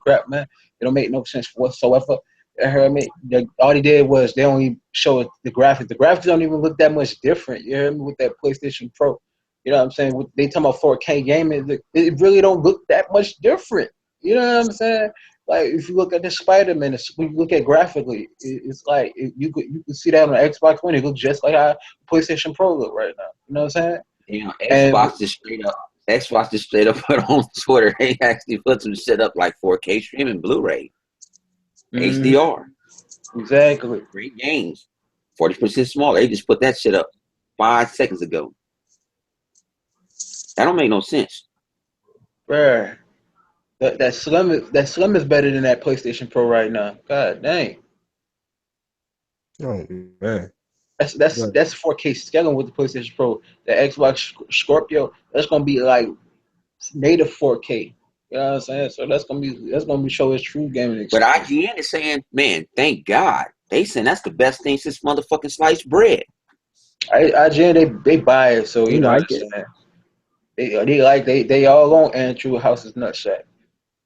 crap, man. It don't make no sense whatsoever. You heard me? All they did was they only showed the graphics. The graphics don't even look that much different. You heard me with that PlayStation Pro. You know what I'm saying? They talking about 4K gaming. It really don't look that much different. You know what I'm saying? Like if you look at the Spider-Man, when you look at graphically, it's like you could see that on the Xbox One. It looks just like how PlayStation Pro look right now. You know what I'm saying? You know, And Xbox just straight up put on Twitter. They actually put some shit up like 4K streaming Blu-ray, HDR, exactly. great games, 40% smaller. They just put that shit up 5 seconds ago. That don't make no sense. Bruh. That Slim is better than that PlayStation Pro right now. God dang. oh man. That's But that's that's 4K scaling with the PlayStation Pro. The Xbox Scorpio, that's gonna be like native 4K. You know what I'm saying? So that's gonna be show its true gaming But experience. IGN is saying, man, thank God. They saying that's the best thing since motherfucking sliced bread. IGN they buy it, so they you know what like I'm it. saying. They all on Andrew House's nutsack.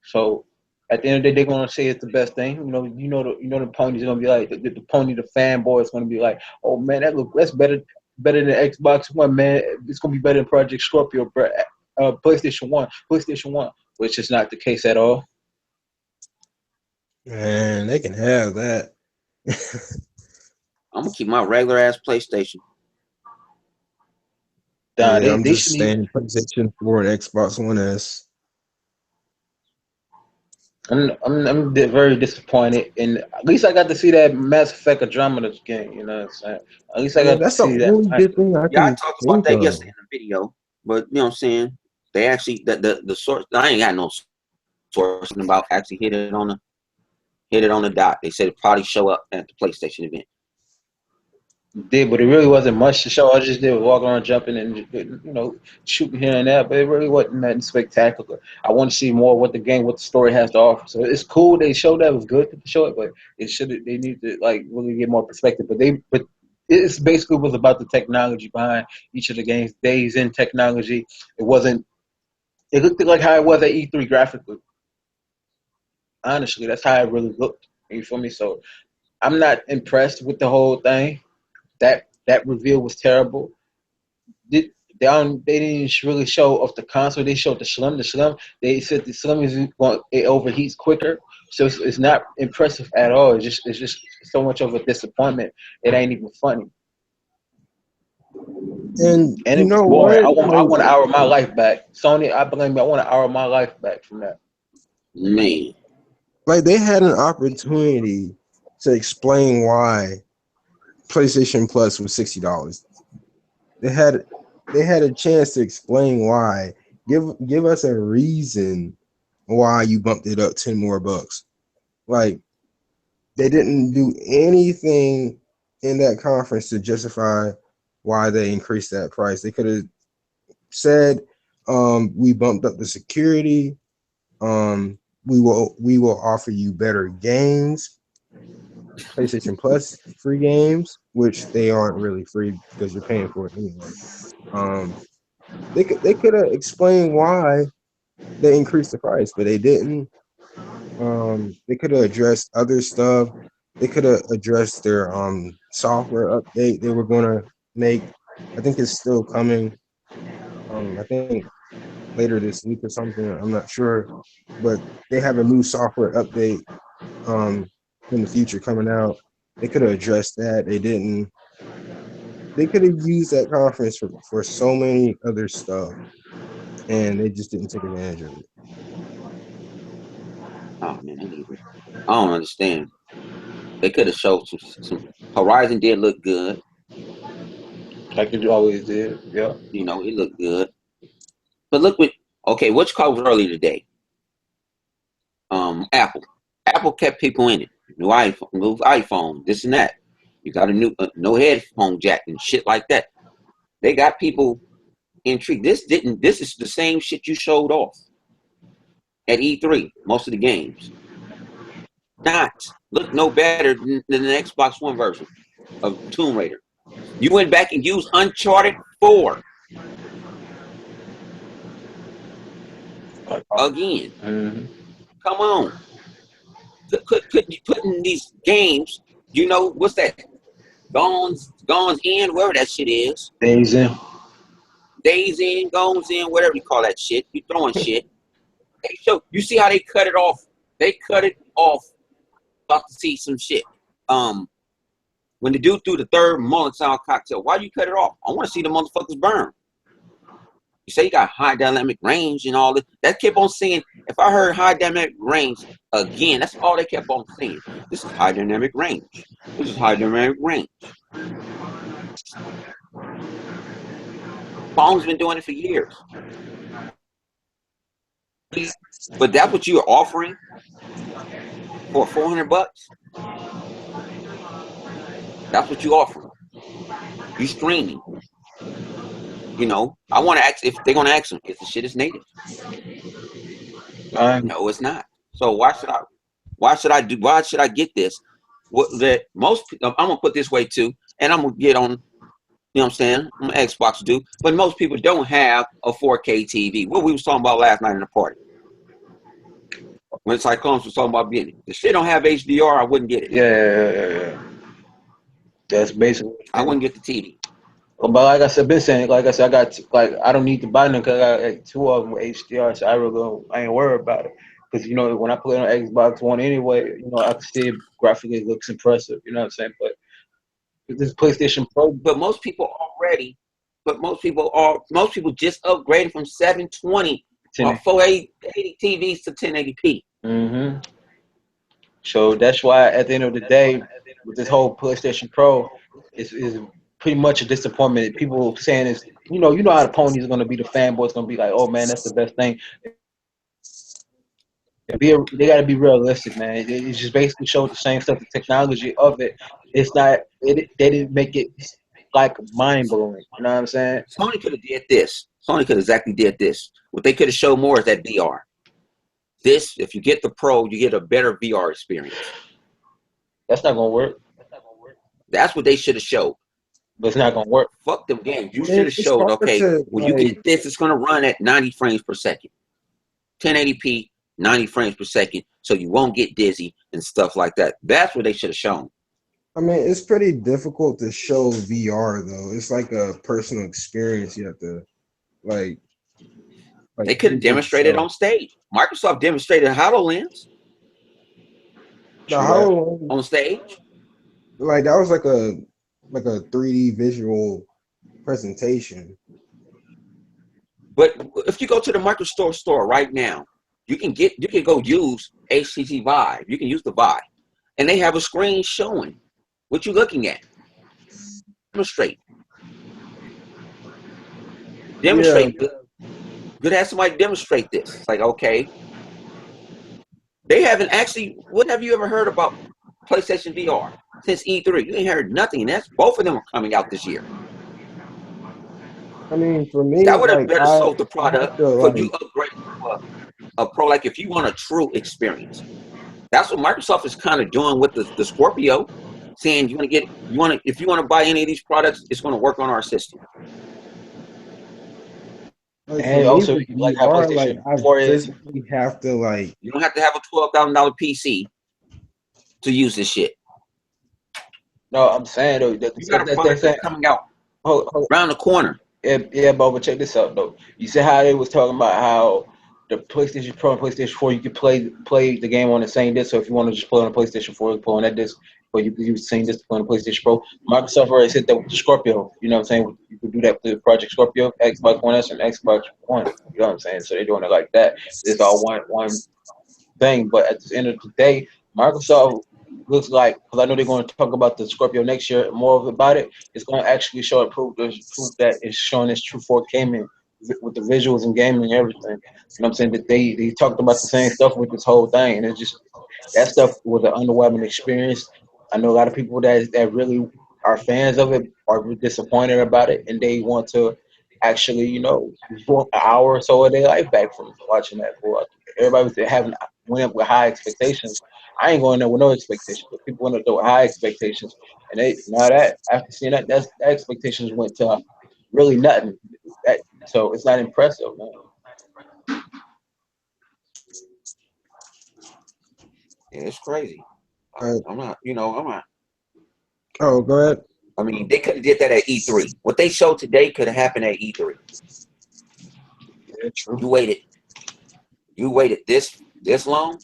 So at the end of the day, they're gonna say it's the best thing. The pony's gonna be like the pony, the fanboy is gonna be like, oh man, that's better than Xbox One, man. It's gonna be better than Project Scorpio, bro. PlayStation One, which is not the case at all. Man, they can have that. I'm gonna keep my regular ass PlayStation. Nah, Yeah, they I'm they just shouldn't even. staying PlayStation 4 and Xbox One S. I'm very disappointed, and at least I got to see that Mass Effect Andromeda game. You know what I'm saying? At least I Yeah, got to that's the see that. only good thing I Yeah, I can talked about think that of. yesterday in the video. But you know what I'm saying? They actually the source I ain't got no source about actually hit it on the dot. They said it probably show up at the PlayStation event. Did, but it really wasn't much to show. All I just did was walking around, jumping, and shooting here and there. But it really wasn't nothing spectacular. I want to see more what the story has to offer. So it's cool they showed that. It was good to show it, but they need to like really get more perspective. But it's basically was about the technology behind each of the games. Days in technology. It wasn't. It looked like how it was at E3 graphically. Honestly, that's how it really looked. You feel me? So I'm not impressed with the whole thing. That reveal was terrible. They, they didn't really show off the console. They showed the Slim. The Slim. They said the Slim it overheats quicker, so it's not impressive at all. It's just so much of a disappointment. It ain't even funny, And and you it was know boring. what? I want an hour of my life back. Sony, I blame you. I want an hour of my life back from that. Man, Like they had an opportunity to explain why PlayStation Plus was $60. They had they had a chance to explain why. Give us a reason why you bumped it up 10 more bucks. Like they didn't do anything in that conference to justify why they increased that price. They could have said, we bumped up the security. We will offer you better games, PlayStation Plus free games, which they aren't really free because you're paying for it anyway. Um, they could have explained why they increased the price, but they didn't. They could have addressed other stuff. They could have addressed their software update they were gonna make. I think it's still coming. I think later this week or something. I'm not sure, but they have a new software update. Um, in the future coming out. They could have addressed that. They didn't. They could have used that conference for so many other stuff, and they just didn't take advantage of it. Oh man, I don't understand. They could have showed some. Horizon did look good. Like it always did. Yeah. You know, it looked good. But look what. Okay, which call was early today? Apple. Apple kept people in it. New iPhone, this and that. You got a new no headphone jack and shit like that. They got people intrigued. This is the same shit you showed off at E3. Most of the games not look no better than the Xbox One version of Tomb Raider. You went back and used Uncharted 4 again. Mm-hmm. Come on. Could you put in these games? You know what's that? Gone's in, wherever that shit is. Days in. Days in, gones in, whatever you call that shit. You throwing shit. They show. You see how they cut it off? They cut it off. About to see some shit. When the dude threw the third Molotov cocktail, why do you cut it off? I want to see the motherfuckers burn. You say you got high dynamic range and all this. That kept on saying. If I heard high dynamic range again, that's all they kept on saying. This is high dynamic range. This is high dynamic range. Phone's been doing it for years. But that's what you're offering for $400. That's what you're offering. You streaming. You know, I want to ask if they're gonna ask them if the shit is native. No, it's not. So why should I get this? What that most I'm gonna put this way too, and I'm gonna get on. You know what I'm saying? I'm an Xbox dude, but most people don't have a 4K TV. What we was talking about last night in the party. When Cyclones was talking about getting it. If shit don't have HDR, I wouldn't get it. Yeah. That's basically. I wouldn't get the TV. But like I said, I got I don't need to buy them because I got like 2 of them with HDR, so I ain't worried about it. Because you know when I play on Xbox One anyway, you know I can see it graphically it looks impressive. You know what I'm saying? But with this PlayStation Pro, but most people just upgraded from 720 or 480 TVs to 1080p. Mm-hmm. So that's why at the end of the day, with this whole PlayStation Pro, is pretty much a disappointment. People saying is, you know how the ponies are gonna be, the fanboys gonna be like, oh man, that's the best thing. They gotta be realistic, man. It just basically showed the same stuff. The technology of it, it's not. They didn't make it like mind blowing. You know what I'm saying? Sony could have did this. Sony could have exactly did this. What they could have showed more is that VR. This, if you get the Pro, you get a better VR experience. That's not gonna work. That's what they should have showed. But it's not gonna work. Fuck them games. You should have showed, okay, when you get this, it's gonna run at 90 frames per second. 1080p, 90 frames per second, so you won't get dizzy and stuff like that. That's what they should have shown. I mean, it's pretty difficult to show VR though. It's like a personal experience. You have to like they could have demonstrated on stage. Microsoft demonstrated HoloLens. The HoloLens on stage. Like that was like a 3D visual presentation. But if you go to the Microsoft store right now, you can go use HTC Vive. You can use the Vive, and they have a screen showing what you're looking at. Demonstrate. Yeah. Good, have somebody demonstrate this. It's like, okay, they haven't actually. What have you ever heard about PlayStation VR since E3? You ain't heard nothing. And that's both of them are coming out this year. I mean, for me, that would have better sold the product for you upgrade to a Pro. Like if you want a true experience, that's what Microsoft is kind of doing with the Scorpio, saying if you want to buy any of these products, it's going to work on our system. Like and also, like how PlayStation 4 is, you have to like. You don't have to have a $12,000 PC to use this shit. No, I'm saying though that's coming out around the corner. Yeah, but check this out though. You see how they was talking about how the PlayStation Pro and PlayStation 4, you could play the game on the same disc. So if you want to just play on the PlayStation 4, you play on that disc, but you could use the same disc to play on the PlayStation Pro. Microsoft already said that with the Scorpio. You know what I'm saying? You could do that with the Project Scorpio, Xbox One S and Xbox One. You know what I'm saying? So they're doing it like that. It's all one thing. But at the end of the day, Microsoft looks like, because I know they're going to talk about the Scorpio next year, more of about it. It's going to actually show proof that it's showing its true 4K gaming with the visuals and gaming and everything. You know what I'm saying? That they talked about the same stuff with this whole thing, and it's just that stuff was an underwhelming experience. I know a lot of people that really are fans of it are disappointed about it, and they want to actually, for an hour or so of their life back from watching that. Boy, everybody was having went up with high expectations. I ain't going there with no expectations, but people went up there with high expectations, and that after seeing that expectations went to really nothing. So it's not impressive, man. Yeah, it's crazy. Uh, I'm not. I'm not. oh, go ahead. I mean, they could have did that at E3. What they showed today could have happened at E3. Yeah, true. You waited. You waited this long,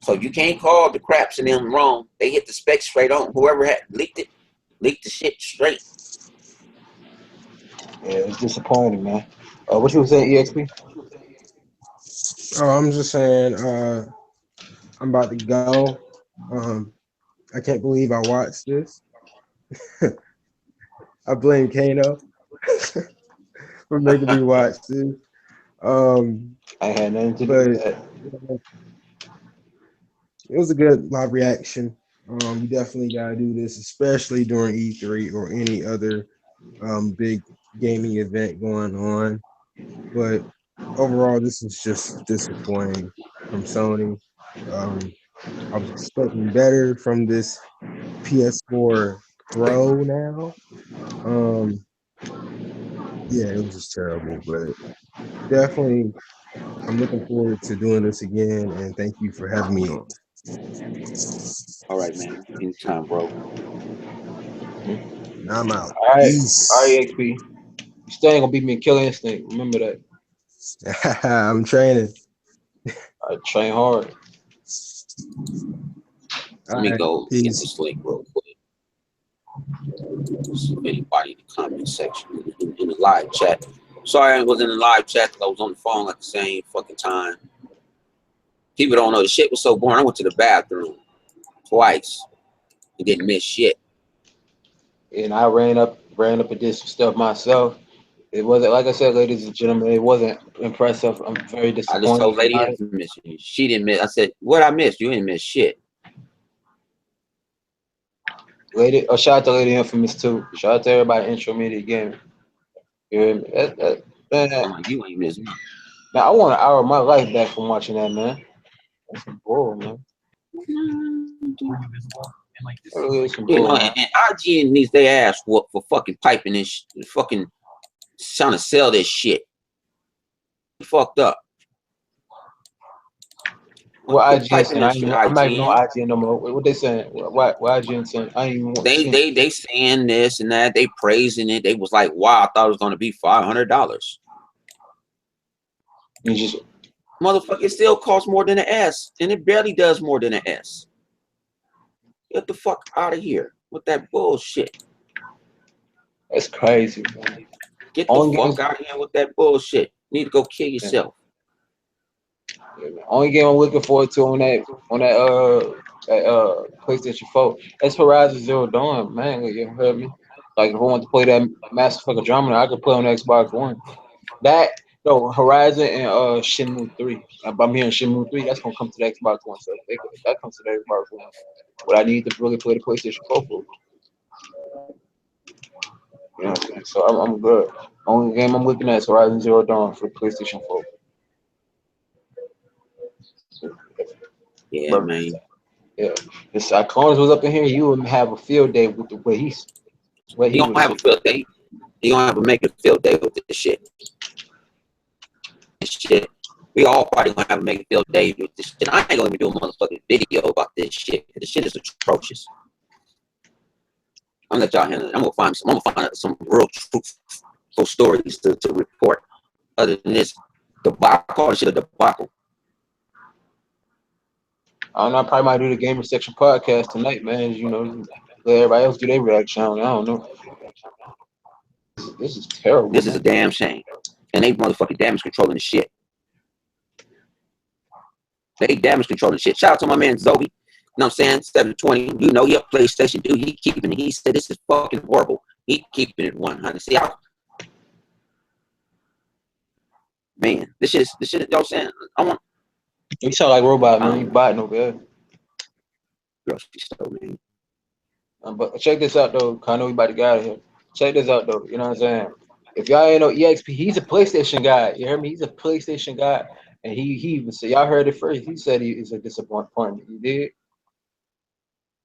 so you can't call the craps and them wrong. They hit the specs straight on. Whoever had leaked the shit straight. Yeah, it's disappointing, man. What you was saying, EXP? Oh, I'm just saying, I'm about to go. I can't believe I watched this. I blame Kano for making me watch this. I had nothing to do But with that. it was a good live reaction. You definitely gotta do this, especially during E3 or any other big gaming event going on. But overall, this is just disappointing from Sony. Um, I was expecting better from this PS4 Pro now. Um, yeah, it was just terrible, but definitely I'm looking forward to doing this again, and thank you for having me on. All right, man. Anytime, bro. Now I'm out. All right, Peace. EXP. You still ain't gonna beat me in Killer Instinct. Remember that. I'm training. I train hard. All Let me right, go get peace. this link real quick. See if anybody in the comment section in the live chat. Sorry, I was in the live chat because I was on the phone at the same fucking time. People don't know the shit was so boring. I went to the bathroom twice and didn't miss shit. And I ran up and did some stuff myself. It wasn't, like I said, ladies and gentlemen, it wasn't impressive. I'm very I just disappointed told Lady about it. Infamous. She didn't miss. I said, what I missed? You didn't miss shit. Shout out to Lady Infamous too. Shout out to everybody intro me to the game. You hear me? Man, I'm like, you ain't missed nothing. I want an hour of my life back from watching that, man. That's some bull, man. That really is some bull, man. And IGN needs their ass whooped for fucking piping this fucking trying to sell this shit. Fucked up. What Quit IGN piping saying? this shit, I'm not even on IGN. IGN no more. What they saying? What IGN saying? I ain't even They seen. they they saying this and that. They praising it. They was like, wow, I thought it was gonna be $500. You just Motherfucker, it still costs more than an S, and it barely does more than an S. Get the fuck out of here with that bullshit. that's crazy, man. Get the Only fuck games, out of here with that bullshit. You need to go kill yeah, yourself. only game I'm looking forward to on that PlayStation 4. That's Horizon Zero Dawn, man. You heard me? Like if I want to play that Master Fucker Andromeda, I could play on Xbox One. That no Horizon and Shenmue 3. I'm hearing Shenmue 3. That's gonna come to the Xbox One. So if that comes to the Xbox One, what I need to really play the PlayStation 4 for. You know what I'm saying? So I'm good. Only game I'm looking at is Horizon Zero Dawn for PlayStation 4. Yeah, But man. yeah, if Cyclones was up in here, you would have a field day with the way You he don't would have do. a field day. You don't have to make a field day with this shit. Shit. We all probably gonna have to make a field day with this shit. I ain't gonna even do a motherfucking video about this shit. This shit is atrocious. I'm gonna let y'all handle it. I'm gonna find some real truthful stories to report. Other than this I call this shit a debacle. I don't know. I probably might do the gaming section podcast tonight, man. You know, let everybody else do their reaction. I don't know. This is terrible. This is a damn shame. And they motherfucking damage controlling the shit. They damage controlling the shit. Shout out to my man Zoe. You know what I'm saying? 720. You know, he a PlayStation dude. He keeping it. He said this is fucking horrible. He keeping it 100. See, man, this shit, you know what I'm saying? I want. You sound like robot, man. You biting over there. Grocery store, man. But check this out, though. I know we about to get out of here. Check this out, though. You know what I'm saying? If y'all ain't know EXP, he's a PlayStation guy. You heard me? He's a PlayStation guy. And he even said, y'all heard it first. He said he is a disappointment. You did?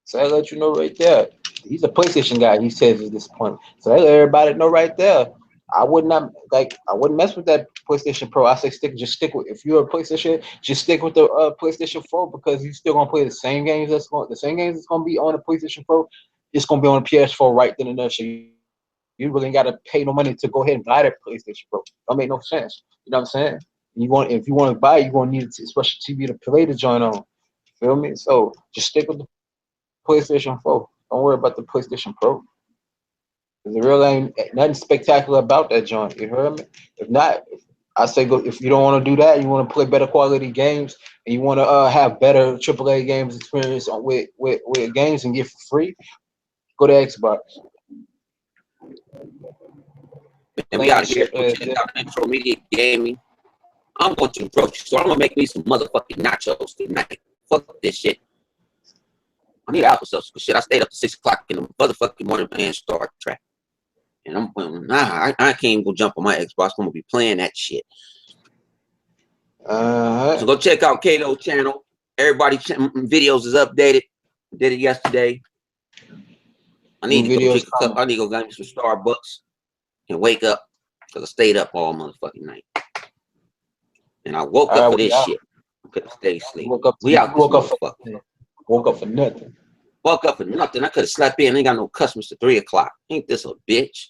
So I let you know right there. He's a PlayStation guy. He says he's disappointed. So I let everybody know right there. I would not I wouldn't mess with that PlayStation Pro. I say just stick with, if you're a PlayStation, just stick with the PlayStation 4, because you still gonna play the same games that's gonna be on the PlayStation Pro. It's gonna be on the PS4 right then and there. So you really ain't gotta pay no money to go ahead and buy that PlayStation Pro. That make no sense. You know what I'm saying? If you want to buy it, you're gonna need a special TV to play the joint on. Feel me? So just stick with the PlayStation 4. Don't worry about the PlayStation Pro. There really ain't nothing spectacular about that joint. You heard me? If not, I say go. If you don't want to do that, you want to play better quality games, and you want to have better AAA games experience with games and get for free, go to Xbox. And we out of here. Check out Intro Media Gaming. I'm going to the grocery store. I'm gonna make me some motherfucking nachos tonight. Fuck this shit. I need applesauce. Shit, I stayed up to 6 o'clock in the motherfucking morning playing Star Trek. And I can't even go jump on my Xbox. I'm gonna be playing that shit. So go check out Kato's channel. Everybody videos is updated. Did it yesterday. I need to go drink a cup. I need to go get me some Starbucks and wake up, because I stayed up all motherfucking night. And I woke up for this shit. I couldn't stay asleep. Woke up for nothing. Woke up for nothing. I could have slept in. Ain't got no customers to 3 o'clock. Ain't this a bitch?